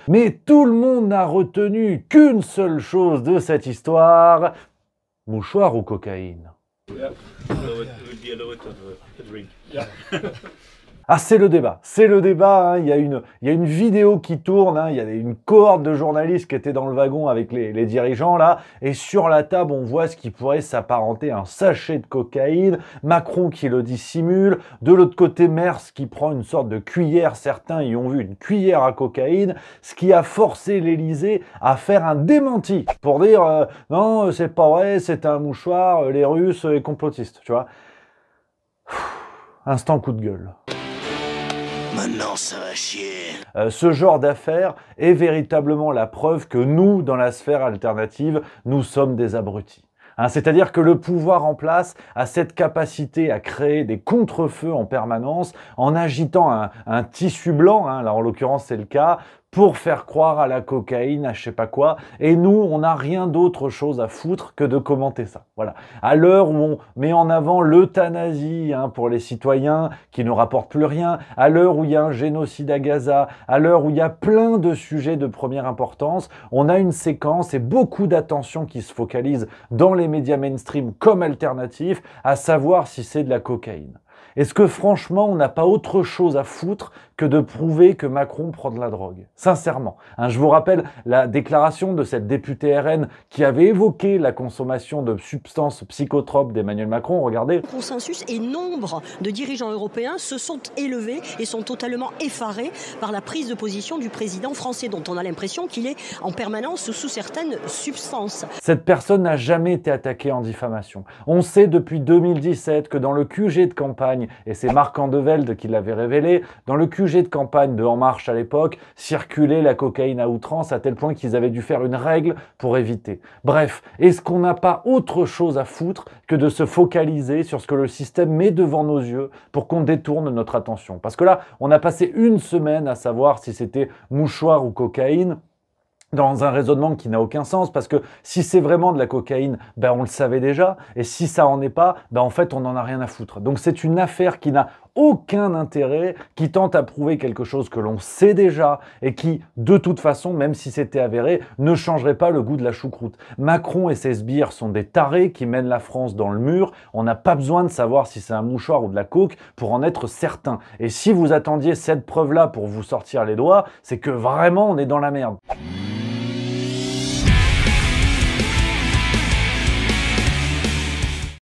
Mais tout le monde n'a retenu qu'une seule chose de cette histoire. Mouchoir ou cocaïne? Ah, c'est le débat, hein. Il y a une vidéo qui tourne, hein. Il y a une cohorte de journalistes qui étaient dans le wagon avec les dirigeants là, et sur la table on voit ce qui pourrait s'apparenter à un sachet de cocaïne, Macron qui le dissimule, de l'autre côté Merz qui prend une sorte de cuillère, certains y ont vu une cuillère à cocaïne, ce qui a forcé l'Élysée à faire un démenti pour dire non c'est pas vrai, c'est un mouchoir, les Russes et complotistes, tu vois. Instant coup de gueule. Maintenant, ça va chier. Ce genre d'affaire est véritablement la preuve que nous, dans la sphère alternative, nous sommes des abrutis. Hein, c'est-à-dire que le pouvoir en place a cette capacité à créer des contre-feux en permanence en agitant un tissu blanc, hein, là en l'occurrence c'est le cas, pour faire croire à la cocaïne, à je sais pas quoi, et nous, on n'a rien d'autre chose à foutre que de commenter ça. Voilà. À l'heure où on met en avant l'euthanasie hein, pour les citoyens qui ne rapportent plus rien, à l'heure où il y a un génocide à Gaza, à l'heure où il y a plein de sujets de première importance, on a une séquence et beaucoup d'attention qui se focalise dans les médias mainstream comme alternatifs, à savoir si c'est de la cocaïne. Est-ce que franchement, on n'a pas autre chose à foutre que de prouver que Macron prend de la drogue? Sincèrement. Hein, je vous rappelle la déclaration de cette députée RN qui avait évoqué la consommation de substances psychotropes d'Emmanuel Macron. Regardez. Consensus et nombre de dirigeants européens se sont élevés et sont totalement effarés par la prise de position du président français, dont on a l'impression qu'il est en permanence sous certaines substances. Cette personne n'a jamais été attaquée en diffamation. On sait depuis 2017 que dans le QG de campagne, et c'est Marc Andevelde qui l'avait révélé, dans le QG de campagne de En Marche à l'époque, circulait la cocaïne à outrance à tel point qu'ils avaient dû faire une règle pour éviter. Bref, est-ce qu'on n'a pas autre chose à foutre que de se focaliser sur ce que le système met devant nos yeux pour qu'on détourne notre attention? Parce que là, on a passé une semaine à savoir si c'était mouchoir ou cocaïne, dans un raisonnement qui n'a aucun sens, parce que si c'est vraiment de la cocaïne, ben on le savait déjà, et si ça en est pas, ben en fait on n'en a rien à foutre. Donc c'est une affaire qui n'a aucun intérêt, qui tente à prouver quelque chose que l'on sait déjà, et qui, de toute façon, même si c'était avéré, ne changerait pas le goût de la choucroute. Macron et ses sbires sont des tarés qui mènent la France dans le mur, on n'a pas besoin de savoir si c'est un mouchoir ou de la coke pour en être certain. Et si vous attendiez cette preuve-là pour vous sortir les doigts, c'est que vraiment on est dans la merde.